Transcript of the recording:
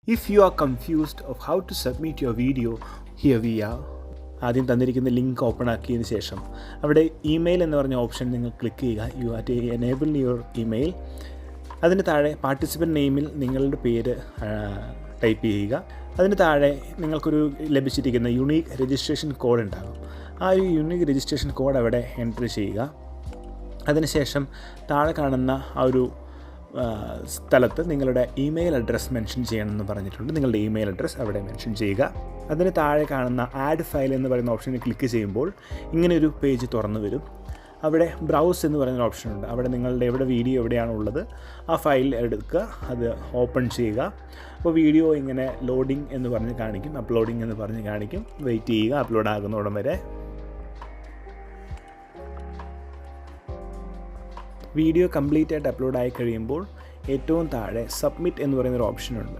If you are confused of how to submit your video, here we are. ആദ്യം തന്നിരിക്കുന്ന link open ആക്കിയതിന് ശേഷം അവിടെ ഇമെയിൽ എന്ന് പറഞ്ഞ ഓപ്ഷൻ നിങ്ങൾ ക്ലിക്ക് ചെയ്യുക. You are to enable your email. അതിന് താഴെ പാർട്ടിസിപ്പൻറ്റ് നെയിമിൽ നിങ്ങളുടെ പേര് ടൈപ്പ് ചെയ്യുക. അതിന് താഴെ നിങ്ങൾക്കൊരു ലഭിച്ചിരിക്കുന്ന യുണീക്ക് രജിസ്ട്രേഷൻ കോഡ് ഉണ്ടാകും. ആ ഒരു യുണീക്ക് രജിസ്ട്രേഷൻ കോഡ് അവിടെ എൻറ്റർ ചെയ്യുക. അതിനുശേഷം താഴെ കാണുന്ന ആ ഒരു സ്ഥലത്ത് നിങ്ങളുടെ ഇമെയിൽ അഡ്രസ്സ് മെൻഷൻ ചെയ്യണമെന്ന് പറഞ്ഞിട്ടുണ്ട്. നിങ്ങളുടെ ഇമെയിൽ അഡ്രസ്സ് അവിടെ മെൻഷൻ ചെയ്യുക. അതിന് താഴെ കാണുന്ന ആഡ് ഫയൽ എന്ന് പറയുന്ന ഓപ്ഷനിൽ ക്ലിക്ക് ചെയ്യുമ്പോൾ ഇങ്ങനെയൊരു പേജ് തുറന്നു വരും. അവിടെ ബ്രൗസ് എന്ന് പറയുന്ന ഓപ്ഷനുണ്ട്. അവിടെ നിങ്ങളുടെ വീഡിയോ എവിടെയാണുള്ളത് ആ ഫയൽ എടുക്കുക, അത് ഓപ്പൺ ചെയ്യുക. അപ്പോൾ വീഡിയോ ഇങ്ങനെ ലോഡിംഗ് എന്ന് പറഞ്ഞ് കാണിക്കും, അപ്ലോഡിംഗ് എന്ന് പറഞ്ഞ് കാണിക്കും. വെയിറ്റ് ചെയ്യുക അപ്ലോഡ് ആകുന്നോടം വരെ. വീഡിയോ കംപ്ലീറ്റ് ആയിട്ട് അപ്ലോഡ് ആയി കഴിയുമ്പോൾ ഏറ്റവും താഴെ സബ്മിറ്റ് എന്ന് പറയുന്നൊരു ഓപ്ഷനുണ്ട്.